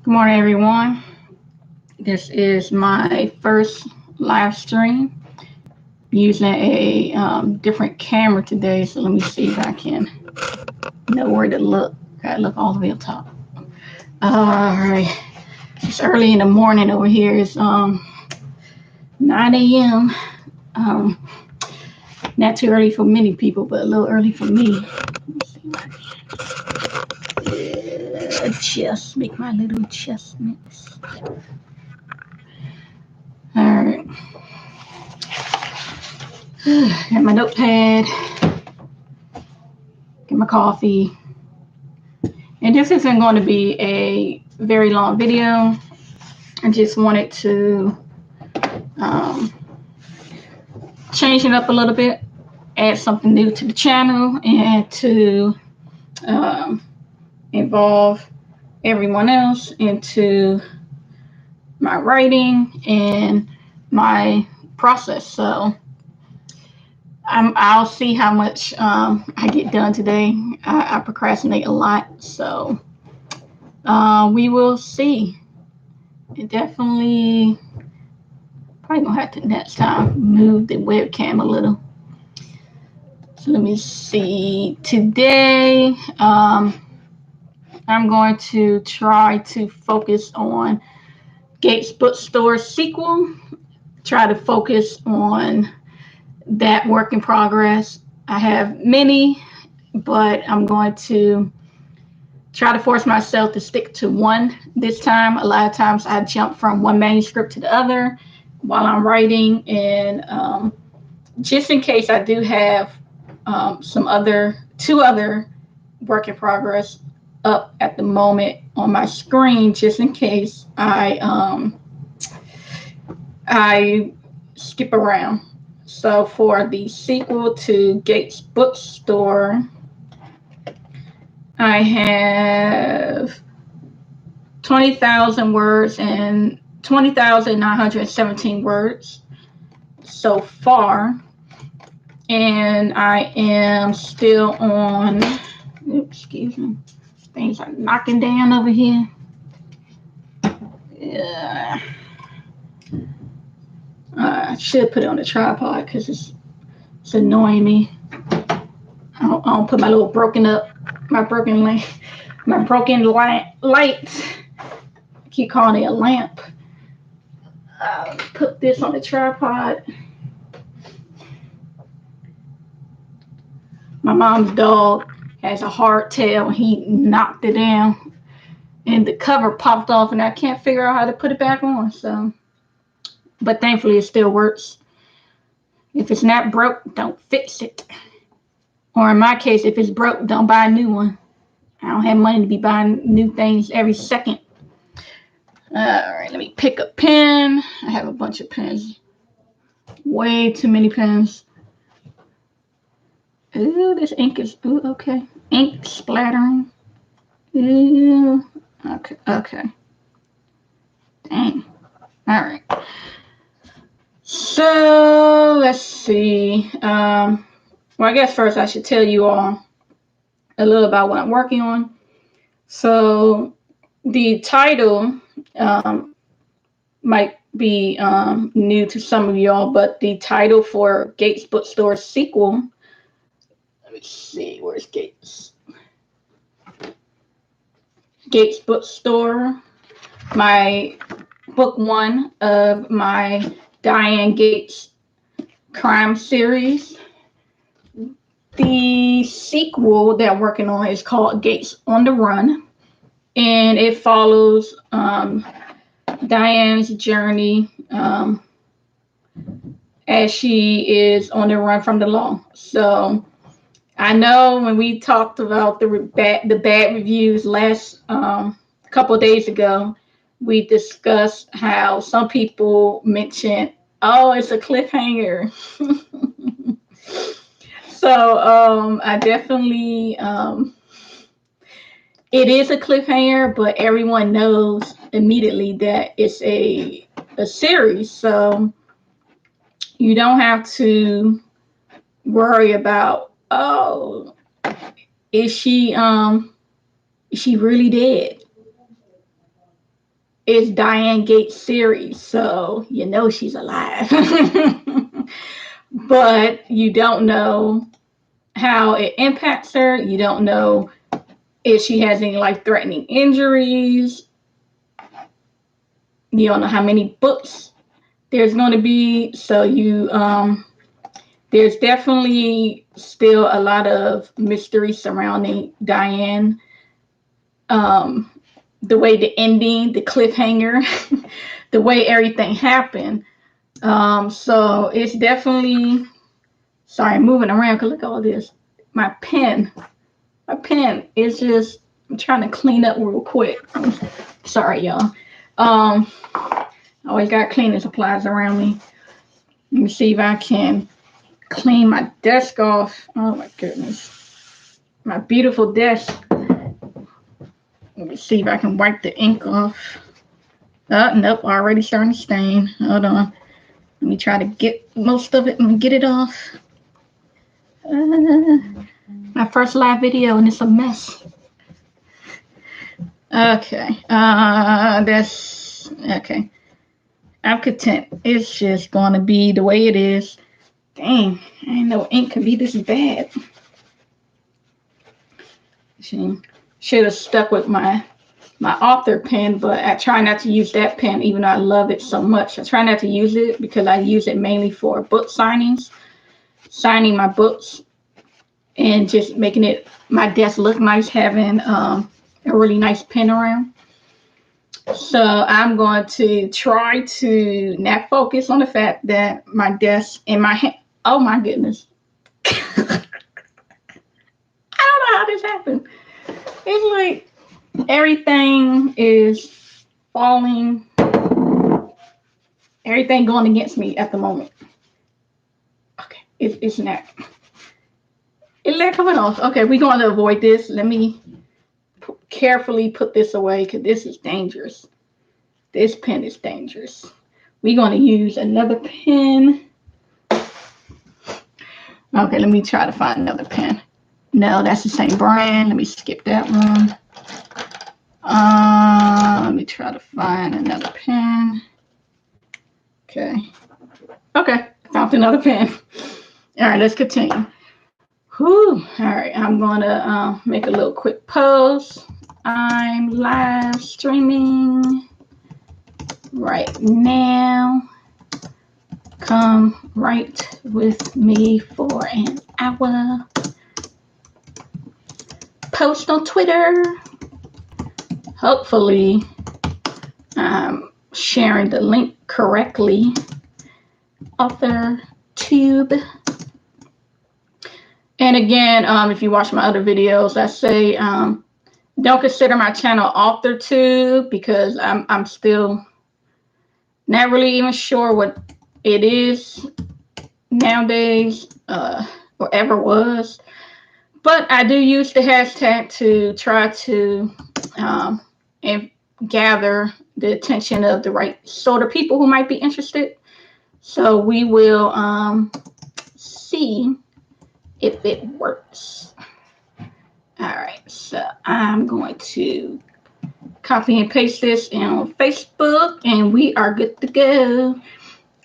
Good morning, everyone. This is my first live stream using a different camera today. So let me see if I can know where to look. Gotta look all the way up top. All right. It's early in the morning over here. It's 9 a.m. Um, not too early for many people, but a little early for me. Let's see chest. Make my little chest mix. All right. Got my notepad. Get my coffee. And this isn't going to be a very long video. I just wanted to change it up a little bit, add something new to the channel, and to involve everyone else into my writing and my process. So I'll see how much I get done today. I procrastinate a lot, so we will see. It definitely probably gonna have to next time move the webcam a little. So let me see. Today, I'm going to try to focus on Gates Bookstore sequel. Try to focus on that work in progress. I have many, but I'm going to try to force myself to stick to one this time. A lot of times I jump from one manuscript to the other while I'm writing, and just in case I do have two other work in progress up at the moment on my screen, just in case I skip around. So for the sequel to Gates Bookstore, I have 20,000 words and 20,917 words so far. And I am still on, excuse me, things are knocking down over here. Yeah. I should put it on the tripod because it's annoying me. I don't put my little broken light. I keep calling it a lamp. Put this on the tripod. My mom's dog has a hardtail. He knocked it down, and the cover popped off, and I can't figure out how to put it back on. So, but thankfully, it still works. If it's not broke, don't fix it. Or in my case, if it's broke, don't buy a new one. I don't have money to be buying new things every second. All right, let me pick a pen. I have a bunch of pens. Way too many pens. Ooh, this ink is, okay. Ink splattering. Ooh, okay. Dang. All right. So, let's see. Well, I guess first I should tell you all a little about what I'm working on. So, the title might be new to some of y'all, but the title for Gates Bookstore sequel, let me see, where's Gates? Gates Bookstore, my book one of my Diane Gates crime series. The sequel that I'm working on is called Gates on the Run, and it follows Diane's journey as she is on the run from the law. So I know when we talked about the bad reviews last couple of days ago, we discussed how some people mentioned, oh, it's a cliffhanger. So I definitely, it is a cliffhanger, but everyone knows immediately that it's a series. So you don't have to worry about, oh, is she really dead? it's Diane Gates series, so you know she's alive. But you don't know how it impacts her. You don't know if she has any life-threatening injuries. You don't know how many books there's going to be. So there's definitely still a lot of mystery surrounding Diane. The way the ending, the cliffhanger, the way everything happened. So it's definitely, sorry, I'm moving around because look at all this. My pen is just, I'm trying to clean up real quick. Sorry, y'all. Always got cleaning supplies around me. Let me see if I can clean my desk off. Oh my goodness. My beautiful desk. Let me see if I can wipe the ink off. Oh, nope, already starting to stain. Hold on. Let me try to get most of it and get it off. My first live video and it's a mess. Okay. That's okay. I'm content. It's just going to be the way it is. Dang, I didn't know ink could be this bad. Should have stuck with my author pen, but I try not to use that pen even though I love it so much. I try not to use it because I use it mainly for book signings, signing my books, and just making it my desk look nice, having a really nice pen around. So I'm going to try to not focus on the fact that my desk in my hand. Oh my goodness. I don't know how this happened. It's like everything is falling. Everything going against me at the moment. Okay, it's not. It's not coming off. Okay, we're going to avoid this. Let me carefully put this away because this is dangerous. This pen is dangerous. We're going to use another pen. Okay, let me try to find another pen. No, that's the same brand. Let me skip that one. Let me try to find another pen. Okay. Okay, found another pen. All right, let's continue. Whew. All right, I'm going to make a little quick pause. I'm live streaming right now. Come right with me for an hour. Post on Twitter. Hopefully, I'm sharing the link correctly. AuthorTube. And again, if you watch my other videos, I say don't consider my channel AuthorTube because I'm still not really even sure what it is nowadays or ever was. But I do use the hashtag to try to and gather the attention of the right sort of people who might be interested. So we will see if it works. All right, so I'm going to copy and paste this on Facebook and we are good to go.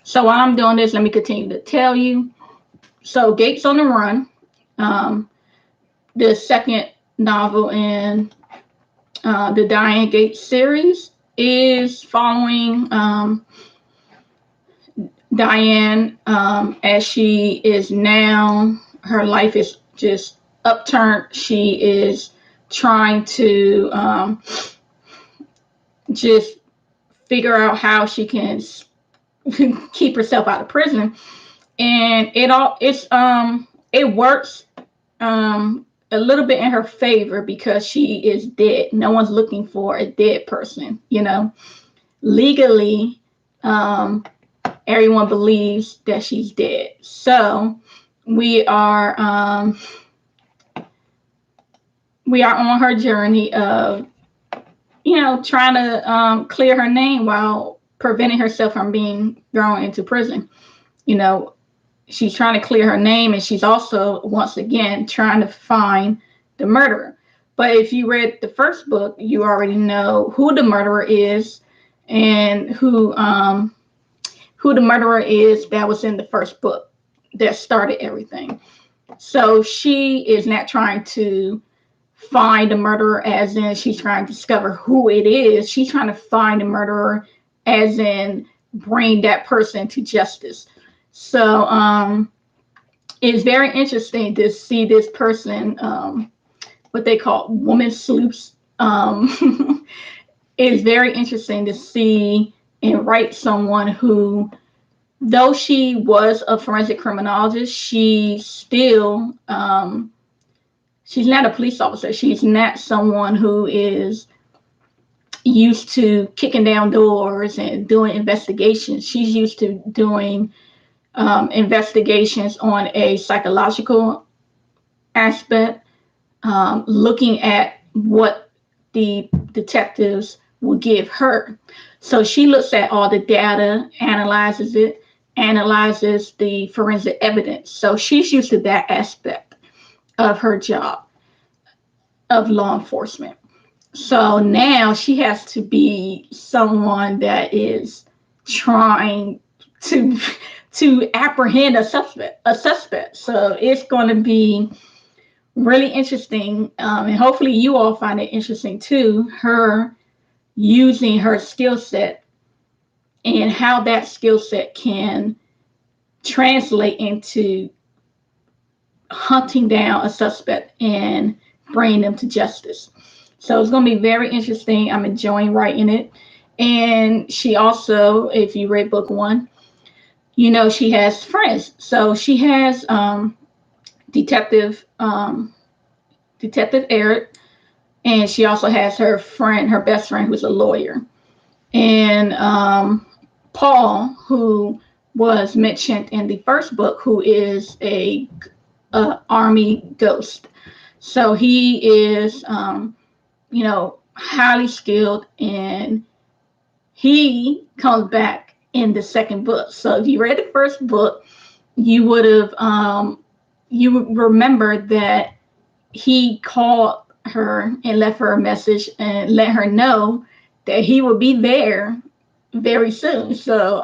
So while I'm doing this, let me continue to tell you. So Gates on the Run, the second novel in the Diane Gates series, is following Diane as she is now, her life is just upturned. She is trying to just figure out how she can keep herself out of prison, and it works a little bit in her favor because she is dead. No one's looking for a dead person, you know. Legally, everyone believes that she's dead. So we are on her journey of, you know, trying to clear her name while preventing herself from being thrown into prison. You know, she's trying to clear her name, and she's also, once again, trying to find the murderer. But if you read the first book, you already know who the murderer is. and who the murderer is that was in the first book that started everything. So she is not trying to find the murderer as in she's trying to discover who it is. She's trying to find the murderer as in bring that person to justice. So it's very interesting to see this person, what they call woman sleuths. It's very interesting to see and write someone who, though she was a forensic criminologist, she still she's not a police officer. She's not someone who is used to kicking down doors and doing investigations. She's used to doing investigations on a psychological aspect, looking at what the detectives will give her. So she looks at all the data, analyzes it, analyzes the forensic evidence. So she's used to that aspect of her job of law enforcement. So now she has to be someone that is trying to apprehend a suspect. So it's going to be really interesting, and hopefully you all find it interesting too. Her using her skill set and how that skill set can translate into hunting down a suspect and bringing them to justice. So it's going to be very interesting. I'm enjoying writing it. And she also, if you read book one, you know she has friends. So she has Detective Eric, and she also has her friend, her best friend, who's a lawyer, and Paul, who was mentioned in the first book, who is a army ghost. So he is, highly skilled, and he comes back in the second book. So if you read the first book, you would have you would remember that he called her and left her a message and let her know that he will be there very soon. So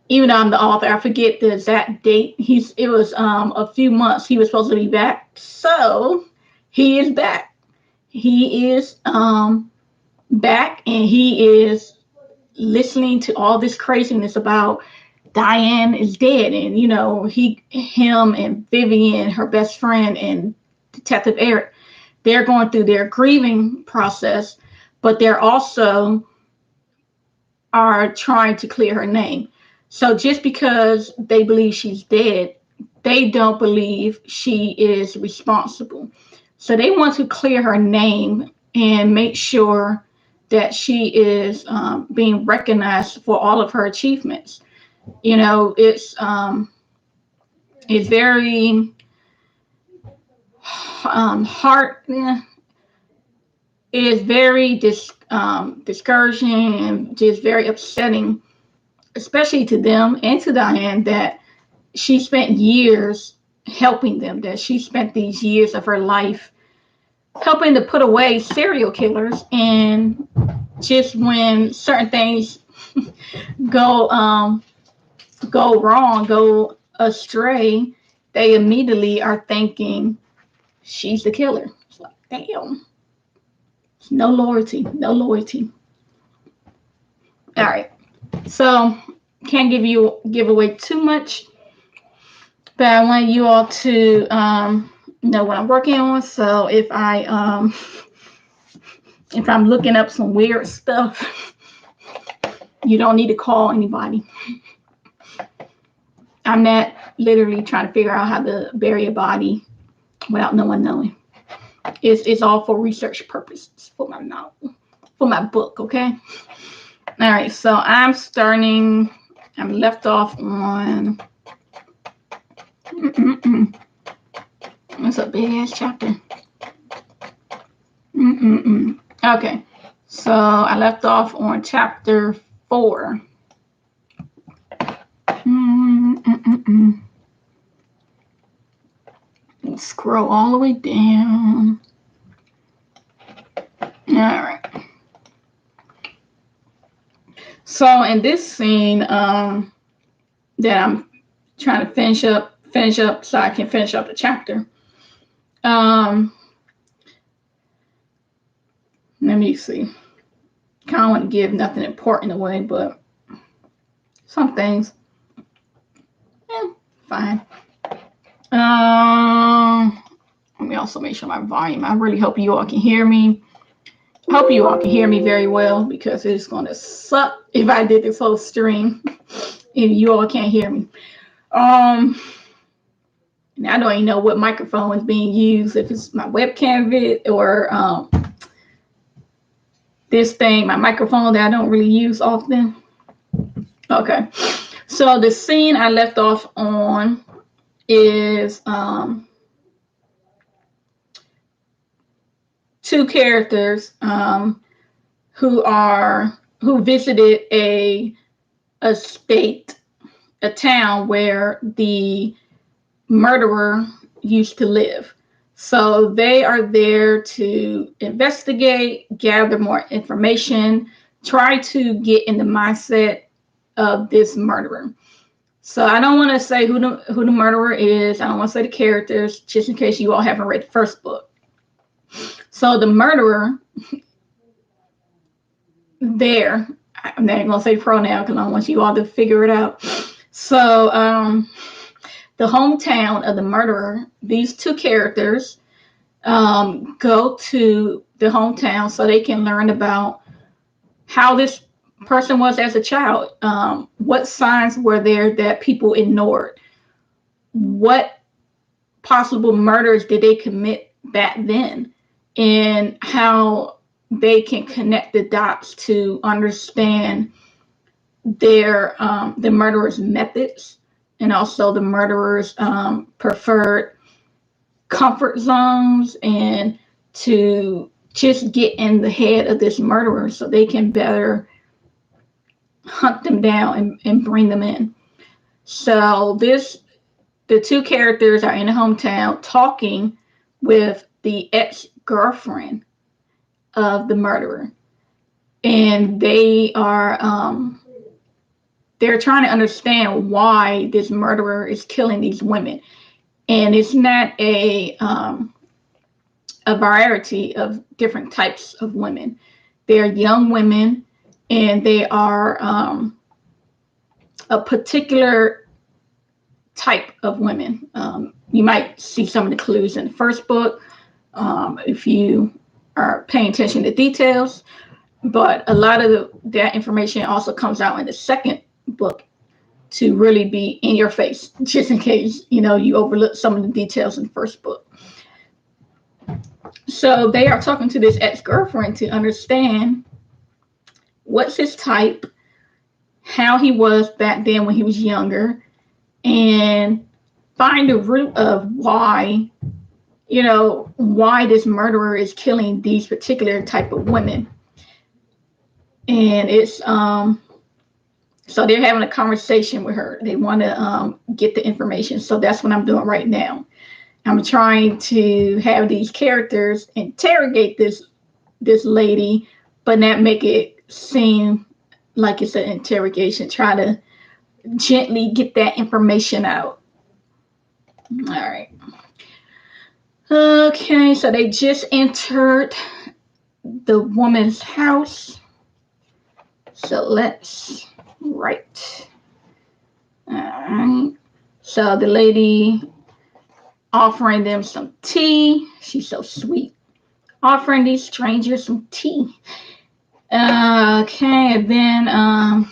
even though I'm the author, I forget the exact date. It was a few months he was supposed to be back. So he is back. He is back, and he is listening to all this craziness about Diane is dead, and him and Vivian, her best friend, and Detective Eric, they're going through their grieving process, but they're also are trying to clear her name. So just because they believe she's dead, they don't believe she is responsible. So they want to clear her name and make sure that she is being recognized for all of her achievements. It's very hard. It is very discouraging and just very upsetting, especially to them and to Diane, that she spent years helping them, that she spent these years of her life helping to put away serial killers, and just when certain things go wrong, go astray, they immediately are thinking she's the killer. It's like, damn, no loyalty, no loyalty. All right, so can't give away too much, but I want you all to know what I'm working on. So if I'm looking up some weird stuff, you don't need to call anybody. I'm not literally trying to figure out how to bury a body without no one knowing. It's all for research purposes for my novel, for my book. Okay. All right. So I'm left off on. It's a big ass chapter. Okay. So I left off on chapter 4. Scroll all the way down. All right. So in this scene, that I'm trying to finish up so I can finish up the chapter. Let me see. Kind of want to give nothing important away, but some things, fine. Let me also make sure my volume. I really hope you all can hear me. Hope you all can hear me very well, because it's going to suck if I did this whole stream if you all can't hear me. And I don't even know what microphone is being used, if it's my webcam vid or this thing, my microphone that I don't really use often. Okay, so the scene I left off on is two characters who visited a town where the murderer used to live. So they are there to investigate, gather more information, try to get in the mindset of this murderer. So I don't want to say who the murderer is. I don't want to say the characters, just in case you all haven't read the first book. So the murderer there, I'm not going to say pronoun because I don't want you all to figure it out. So the hometown of the murderer, these two characters go to the hometown so they can learn about how this person was as a child. What signs were there that people ignored? What possible murders did they commit back then? And how they can connect the dots to understand the murderer's methods, and also the murderer's preferred comfort zones, and to just get in the head of this murderer so they can better hunt them down and bring them in. So the two characters are in the hometown talking with the ex-girlfriend of the murderer, and they're trying to understand why this murderer is killing these women. And it's not a variety of different types of women. They're young women, and they are a particular type of women. You might see some of the clues in the first book if you are paying attention to details, but a lot of that information also comes out in the second book to really be in your face, just in case you overlook some of the details in the first book. So they are talking to this ex-girlfriend to understand what's his type, how he was back then when he was younger, and find the root of why this murderer is killing these particular type of women. And it's so they're having a conversation with her. They want to get the information. So that's what I'm doing right now. I'm trying to have these characters interrogate this lady, but not make it seem like it's an interrogation. Try to gently get that information out. All right. Okay, so they just entered the woman's house. So let's write. All right. So the lady offering them some tea. She's so sweet. Offering these strangers some tea. Okay, and then all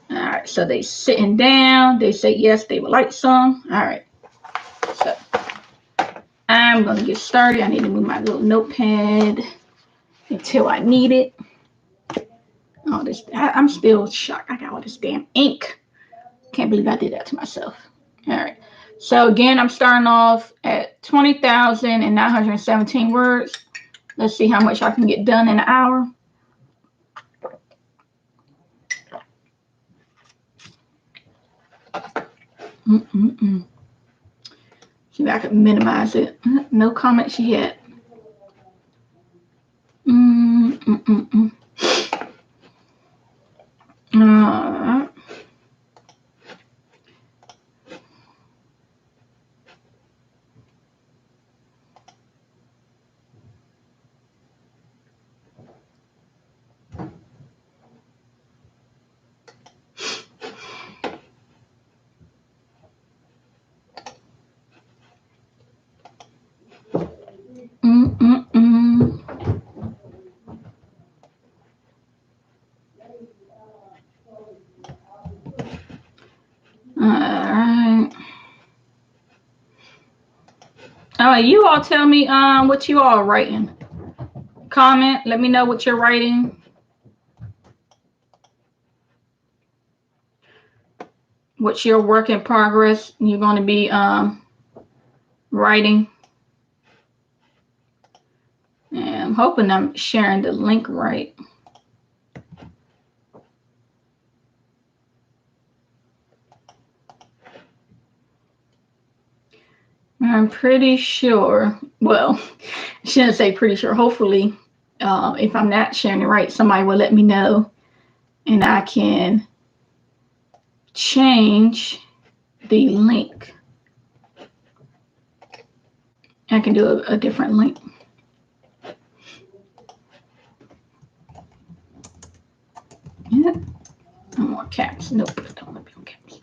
right, so they sitting down. They say yes, they would like some. All right. So I'm gonna get started. I need to move my little notepad until I need it. Oh, I'm still shocked. I got all this damn ink. Can't believe I did that to myself. All right. So again, I'm starting off at 20,917 words. Let's see how much I can get done in an hour. See if I can minimize it. No comments yet. Uh, mm, mm, mm. All right. All right. You all tell me what you all writing. Comment. Let me know what you're writing. What's your work in progress you're going to be writing. And I'm hoping I'm sharing the link right. I'm pretty sure, well, I shouldn't say pretty sure. Hopefully, if I'm not sharing it right, somebody will let me know and I can change the link. I can do a different link. Yeah. No more caps. Nope, don't want to be on caps.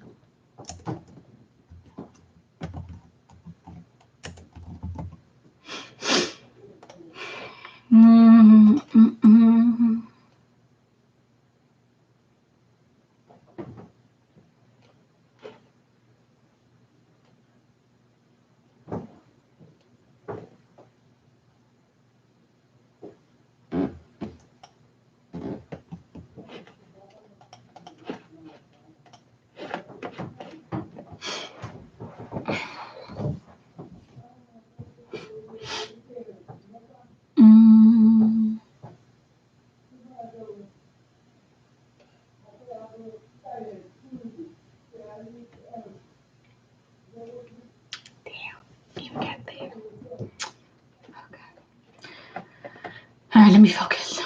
All right, let me focus.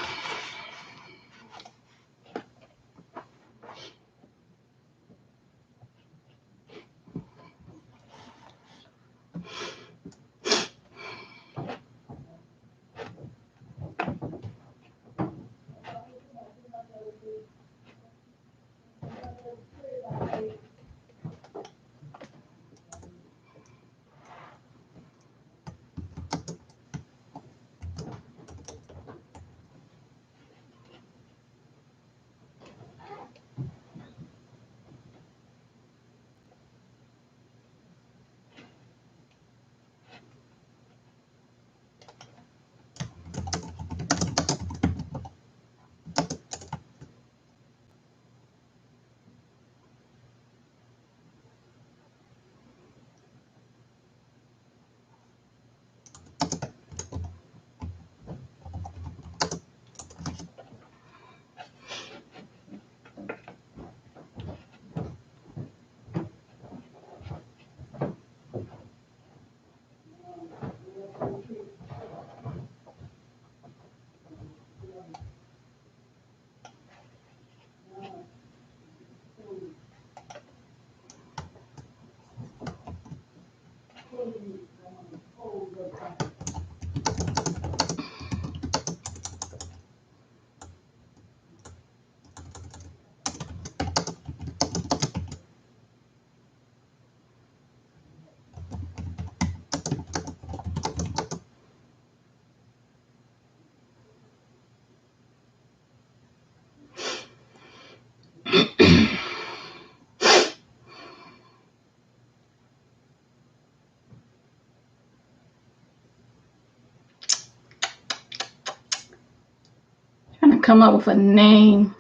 Trying to come up with a name,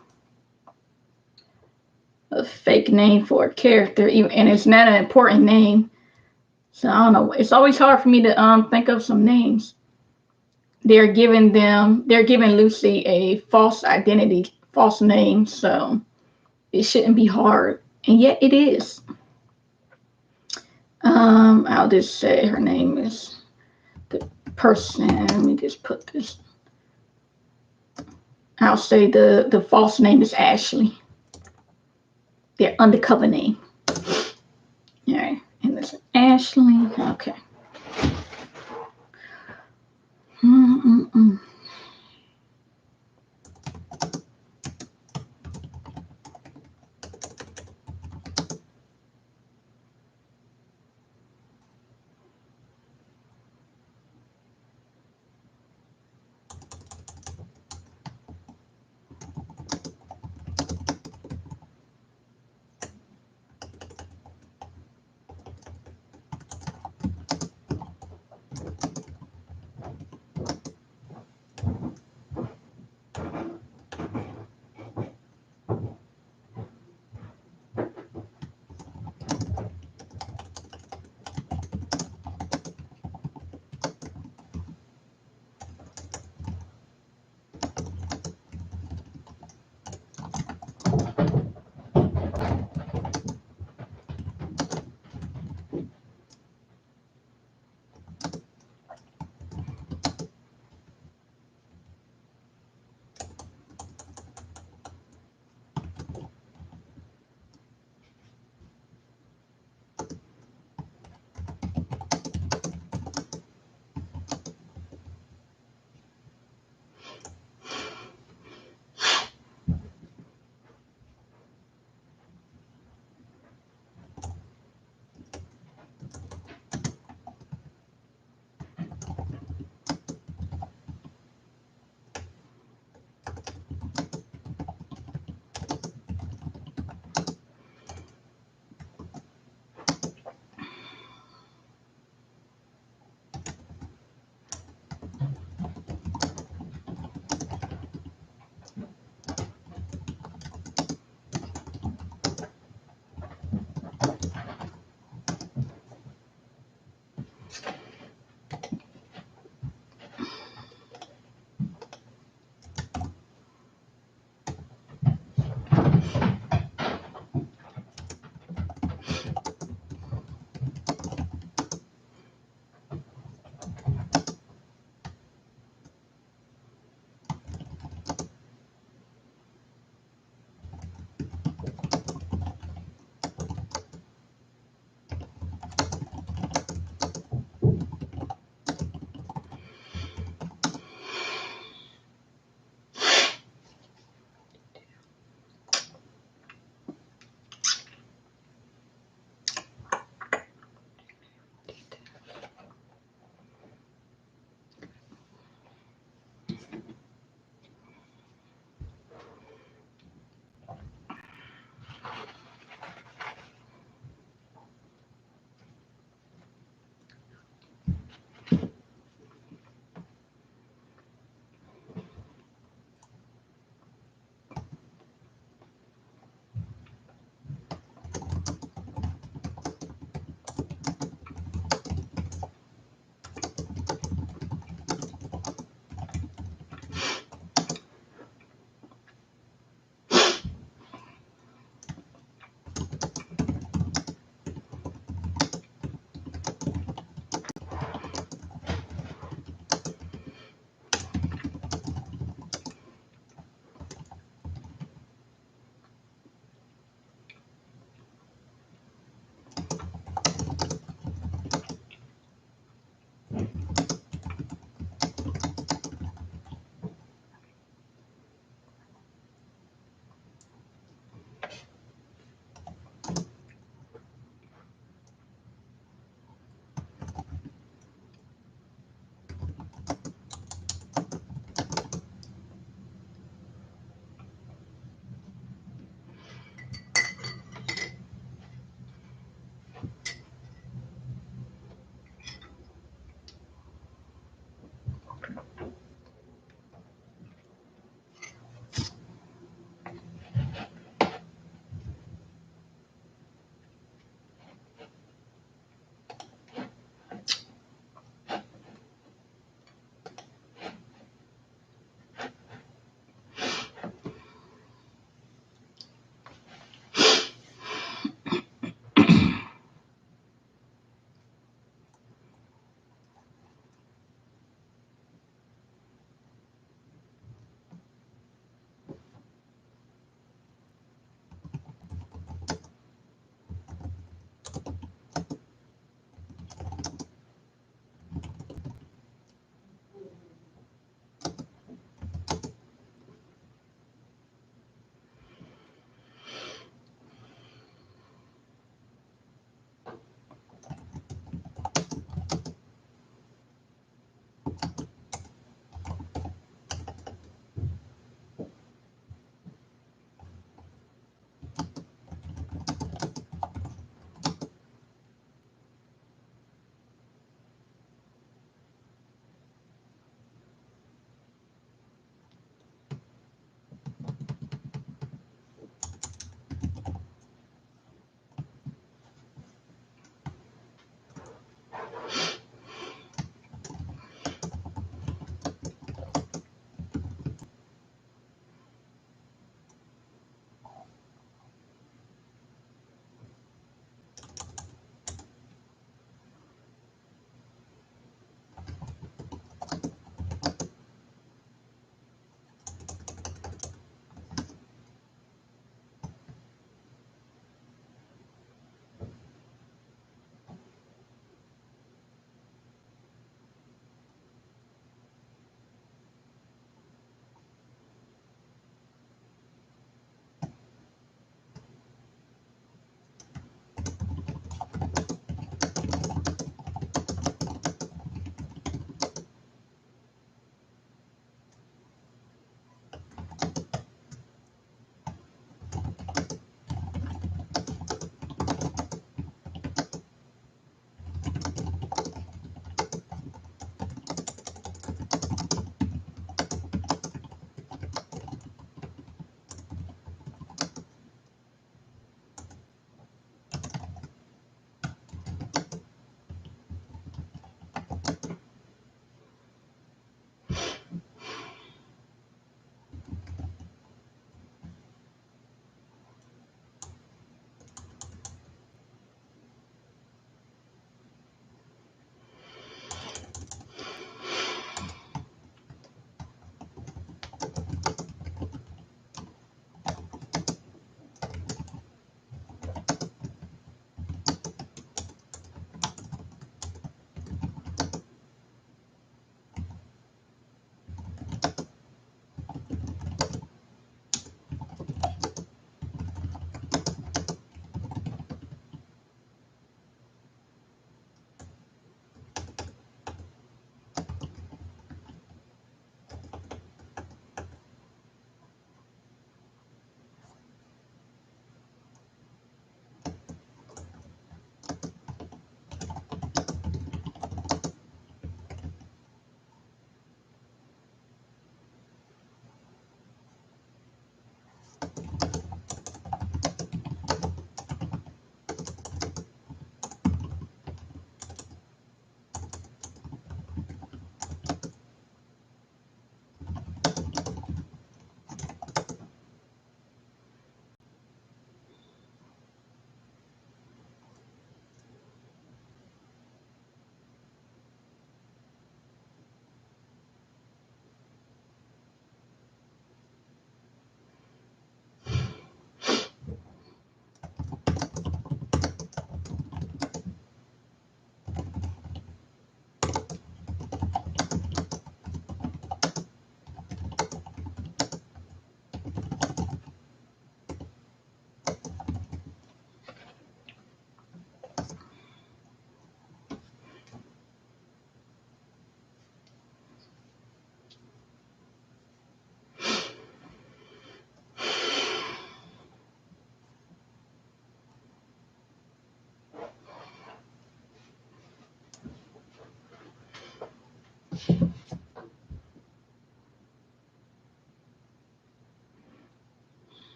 a fake name for a character, and it's not an important name. So I don't know. It's always hard for me to think of some names. They're giving Lucy a false identity, false name, so it shouldn't be hard. And yet it is. I'll just say her name is the person. Let me just put this. I'll say the false name is Ashley. their undercover name. All right, and this is Ashley. Okay. Mm-mm-mm.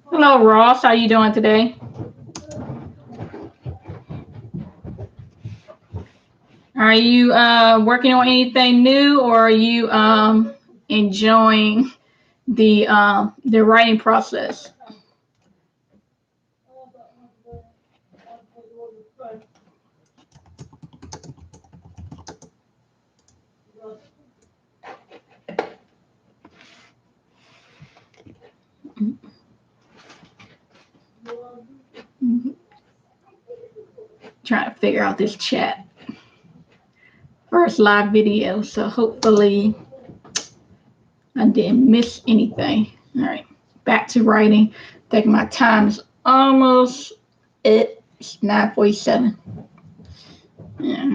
Hello, Ross. How you doing today? Are you working on anything new, or are you enjoying the writing process? Trying to figure out this chat. First live video, so hopefully I didn't miss anything. All right, back to writing. I think my time is almost it. It's 9:47. Yeah,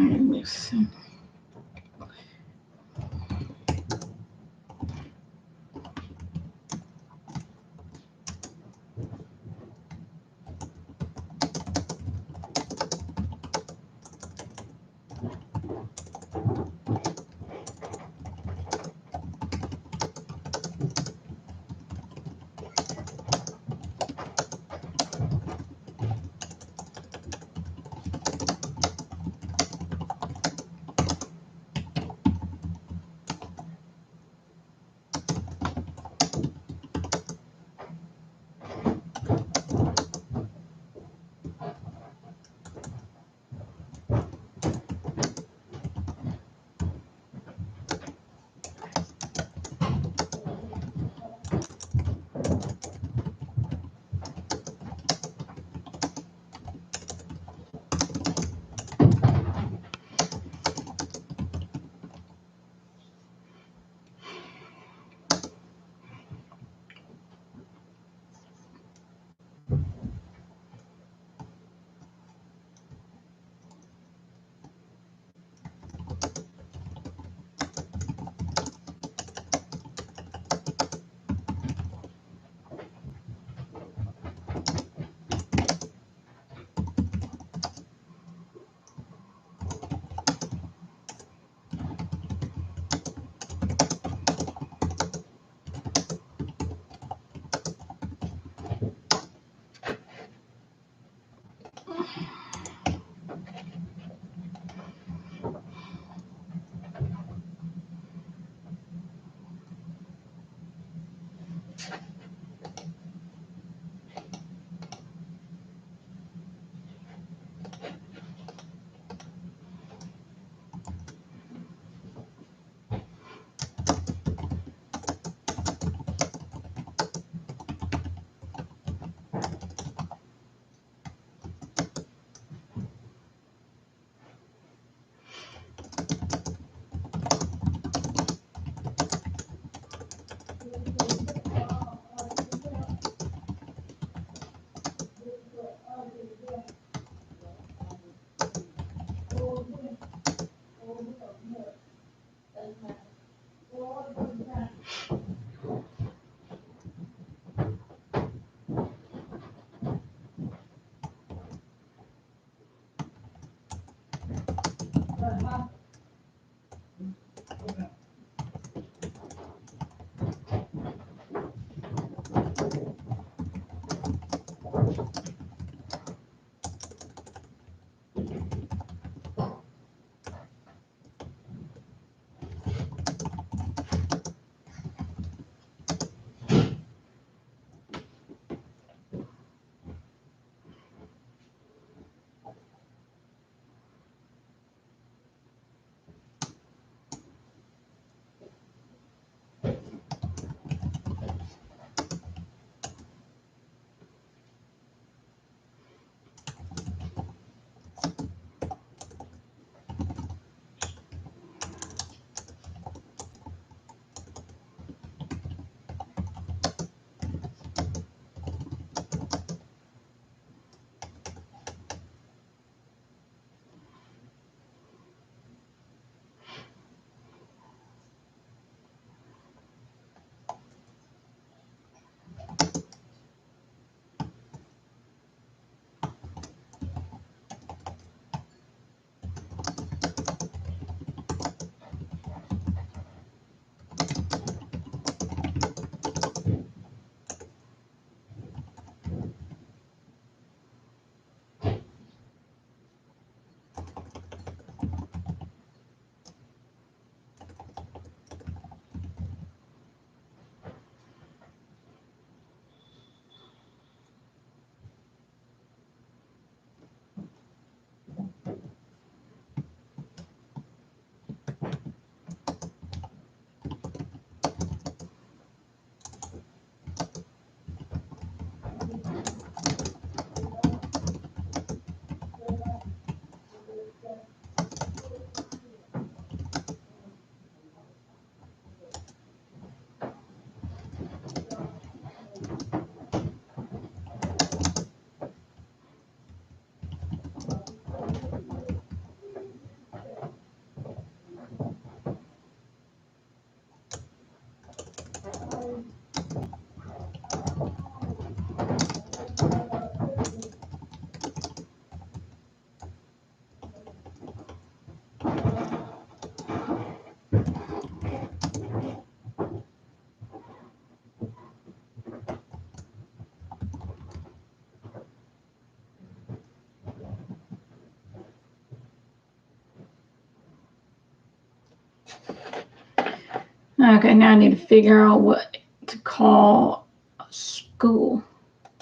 Okay, now I need to figure out what to call a school.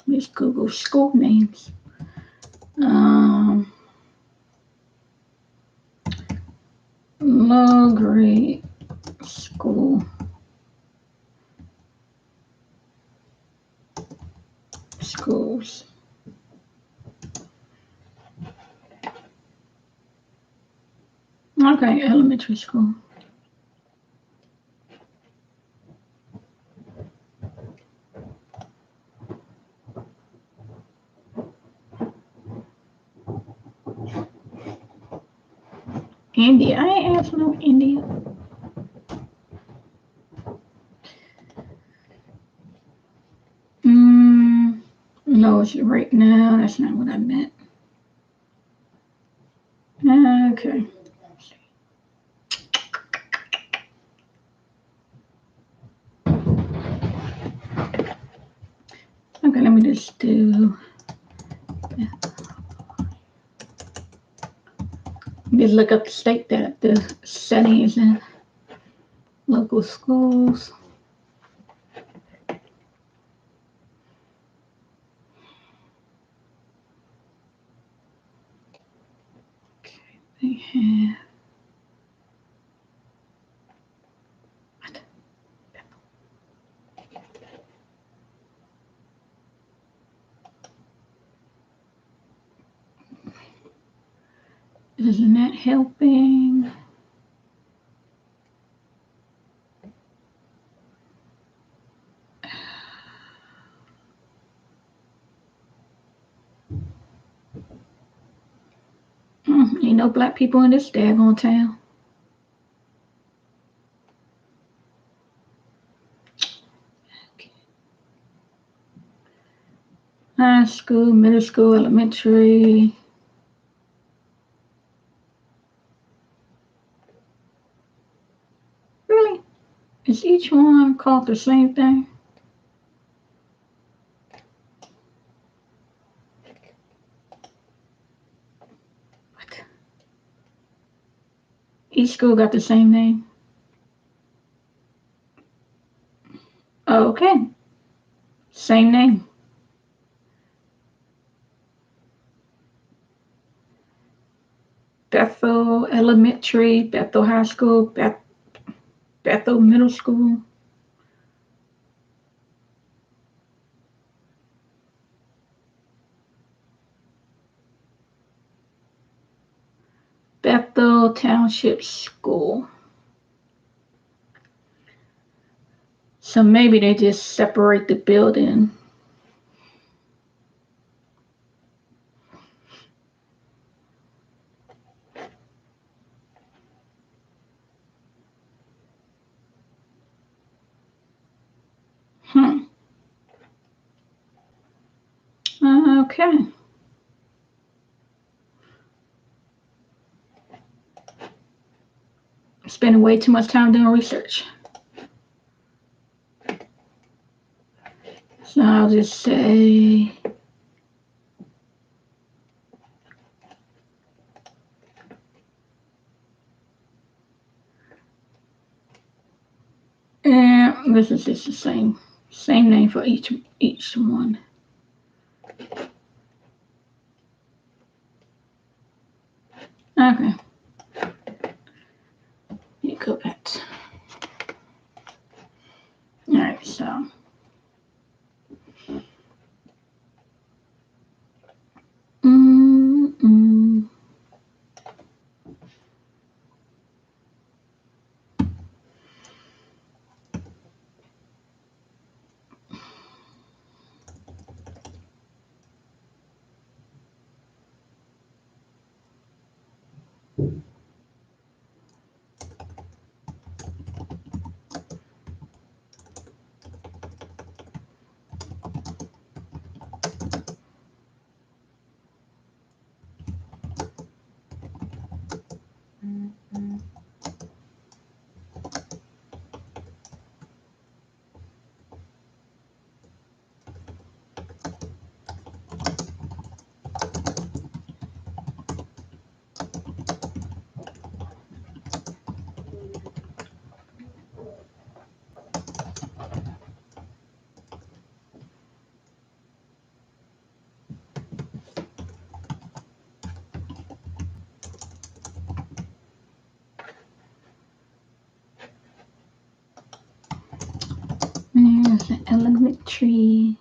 Let's Google school names. Low grade school. Schools. Okay, elementary school. India. I ain't asking no India. No, it's right now. That's not what I meant. Okay. Okay, let me just do. Just look up the state that the setting is in. Local schools. Okay, they have. What? Isn't that helping? Ain't no black people in this daggone town. Okay. High school, middle school, elementary. Really? Is each one called the same thing? What? Each school got the same name? Oh, okay. Same name. Bethel Elementary, Bethel High School, Bethel Middle School. Bethel Township School. So maybe they just separate the building. Okay. Spending way too much time doing research. So I'll just say and this is just the same name for each one. Okay. You go back. All right, so. Elementary.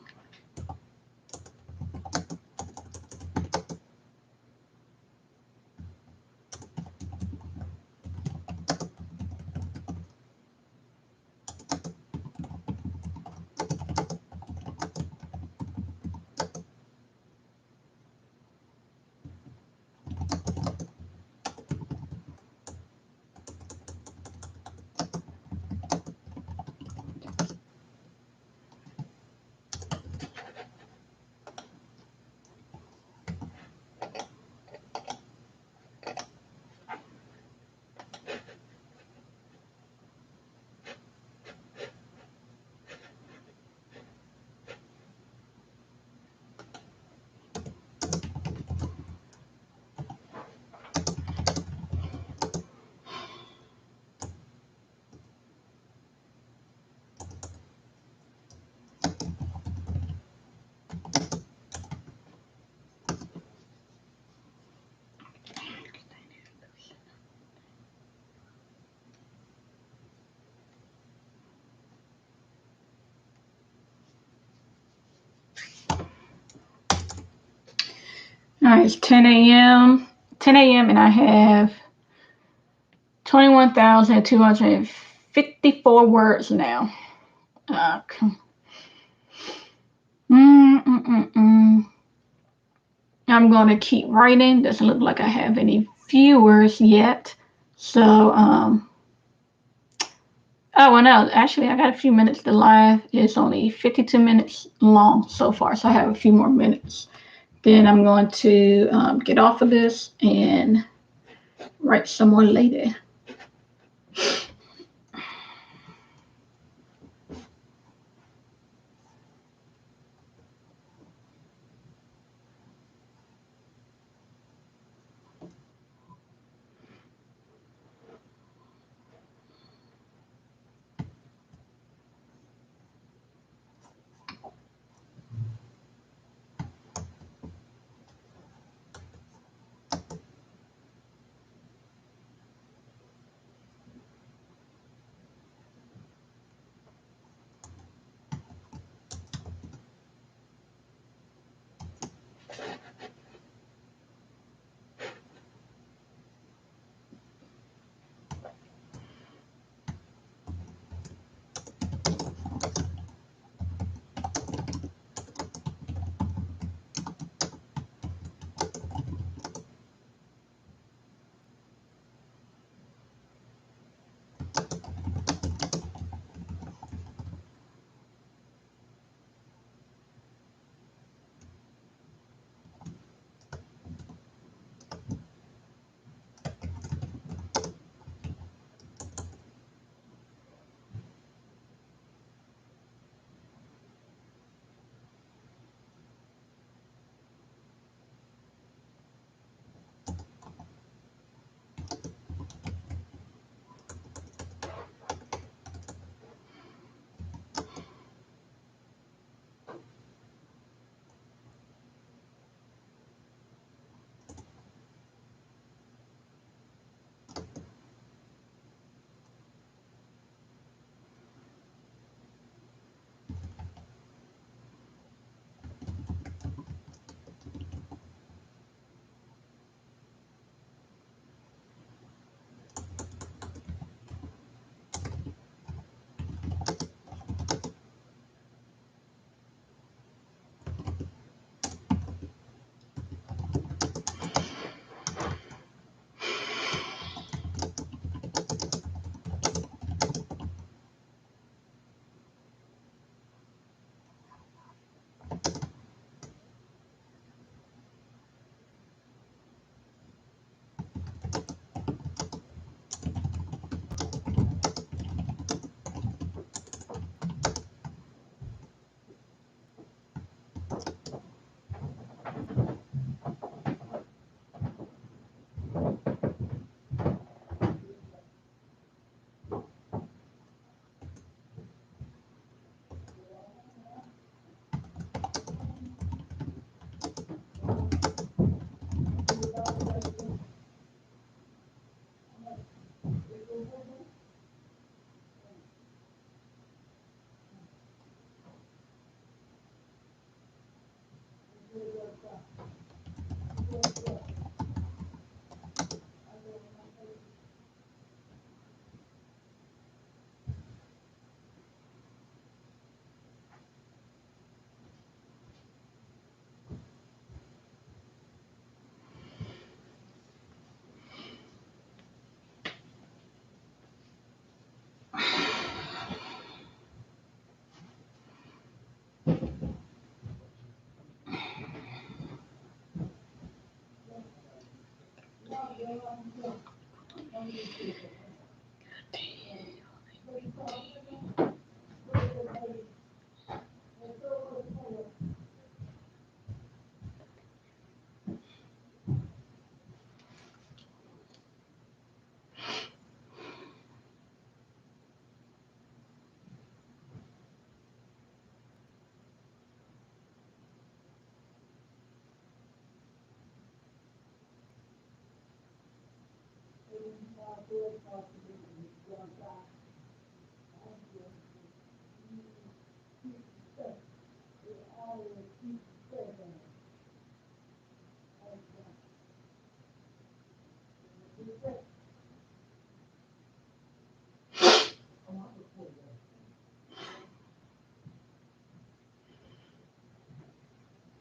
All right, it's 10 a.m. 10 a.m. and I have 21,254 words now. Okay. I'm going to keep writing. Doesn't look like I have any viewers yet. So, oh, well, no, actually, I got a few minutes to live. It's only 52 minutes long so far, so I have a few more minutes. Then I'm going to get off of this and write some more later.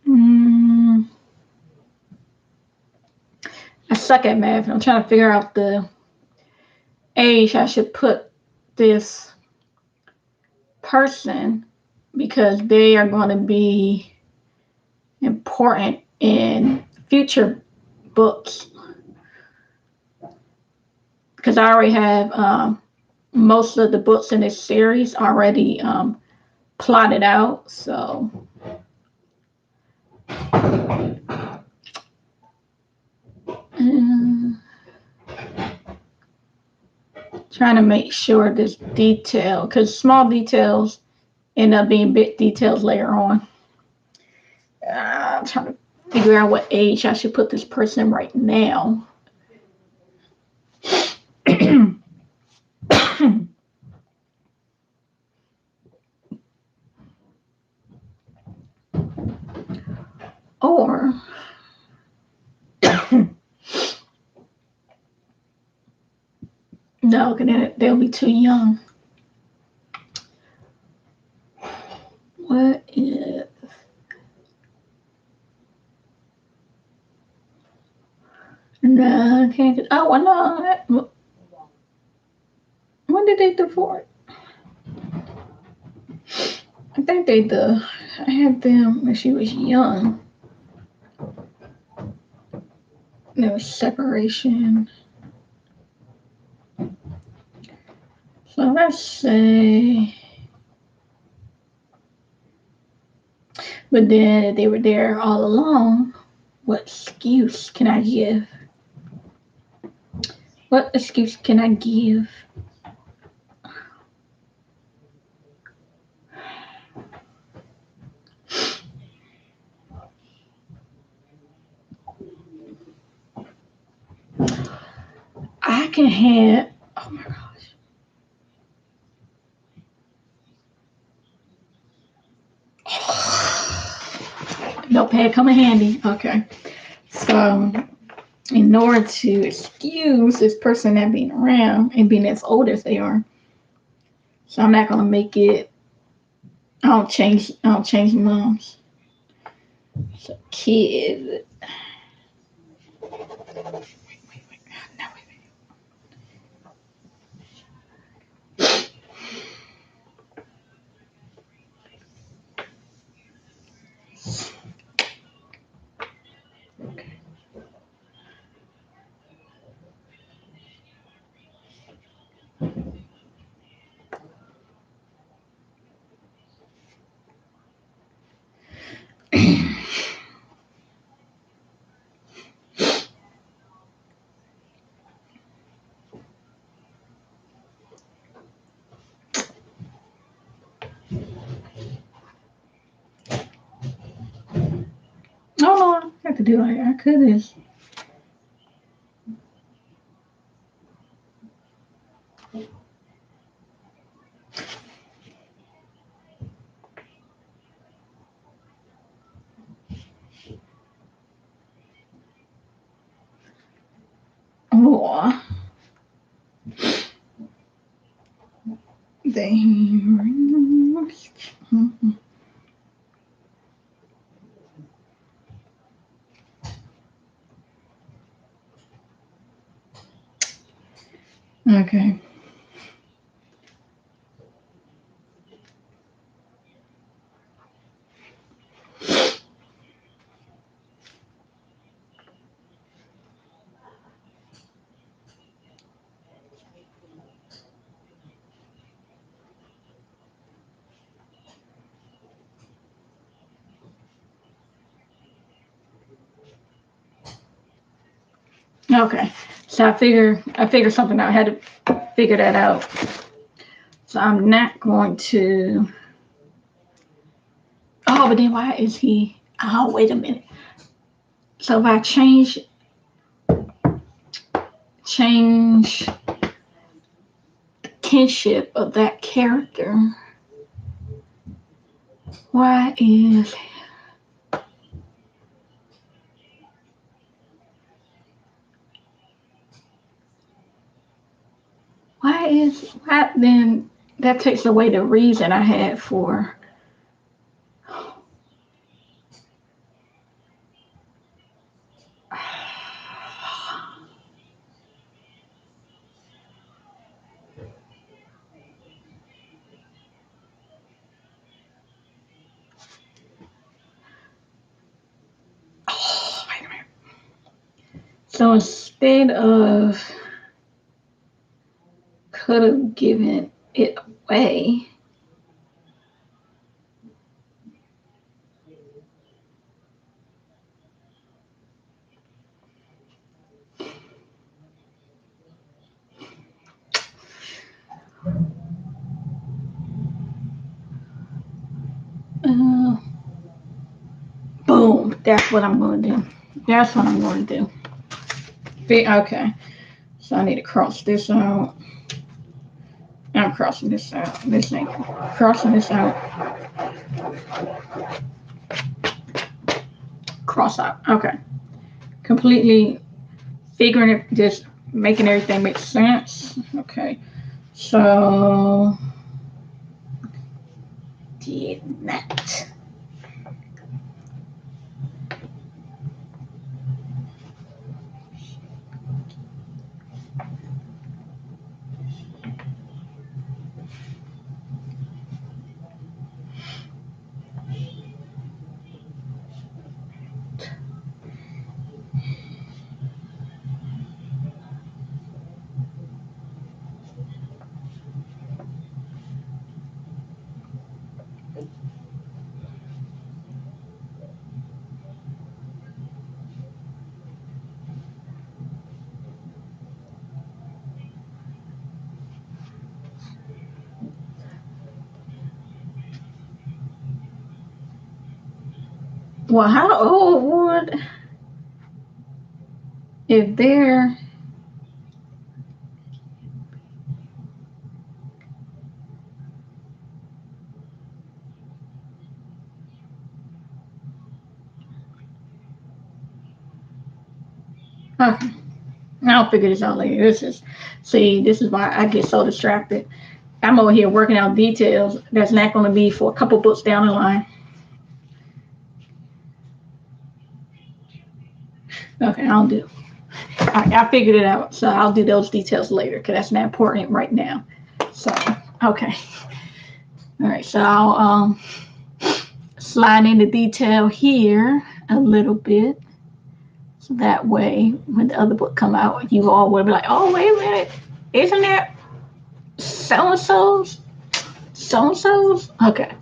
Mm, I suck at math. I'm trying to figure out the age I should put this person because they are going to be important in future books. Because I already have most of the books in this series already plotted out. So trying to make sure this detail, because small details end up being big details later on. I'm trying to figure out what age I should put this person right now. Or no, because they'll be too young. What is no? I can't. Oh, well, no. When did they divorce? I think I had them when she was young. There was separation. So let's say, but then they were there all along. What excuse can I give? What excuse can I give? I can have. Oh my gosh. Notepad come in handy. Okay. So, in order to excuse this person not being around and being as old as they are, so I'm not gonna make it. I'll change. I'll change moms. So, kid. No, no, I have to do it. I could this. Oh, they. Okay. Okay. So I figured something out. I had to figure that out. So I'm not going to. Oh, but then why is he? Oh, wait a minute. So if I change the kinship of that character, why is why then that takes away the reason I had for. Oh, wait a minute. So instead of could have given it away. Uh, Boom. That's what I'm going to do. That's what I'm going to do. Okay. So I need to cross this out. I'm crossing this out. This ain't crossing this out. Cross out. Okay. Completely figuring it, just making everything make sense. Okay. So did that. Well, how old would if they're okay. I'll figure this out later. This is why I get so distracted. I'm over here working out details that's not going to be for a couple books down the line. Okay, I'll do. I figured it out, so I'll do those details later because that's not important right now. So, okay. All right, so I'll slide in the detail here a little bit. So that way, when the other book come out, you all will be like, oh, wait a minute. Isn't that so-and-so's? So-and-so's? Okay.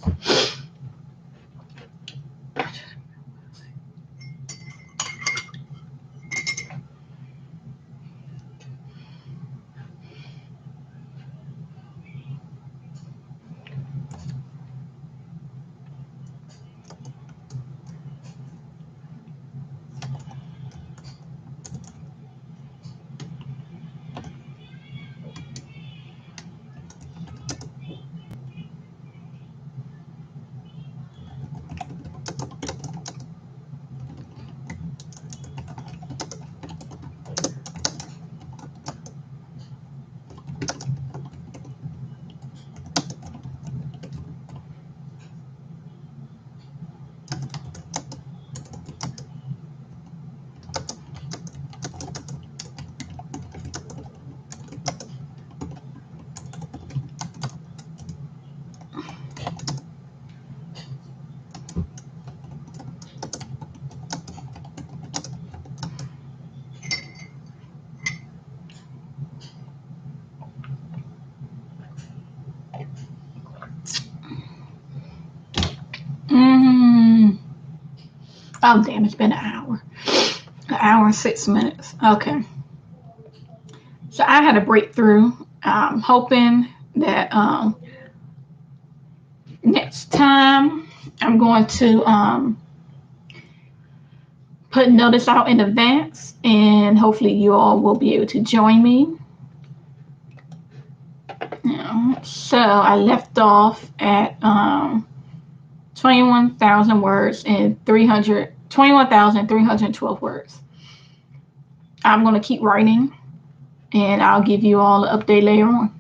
Oh, damn, it's been an hour. An hour and 6 minutes. Okay. So I had a breakthrough. I'm hoping that next time I'm going to put notice out in advance, and hopefully you all will be able to join me. So I left off at 21,000 words and 21,312 words. I'm going to keep writing, and I'll give you all an update later on.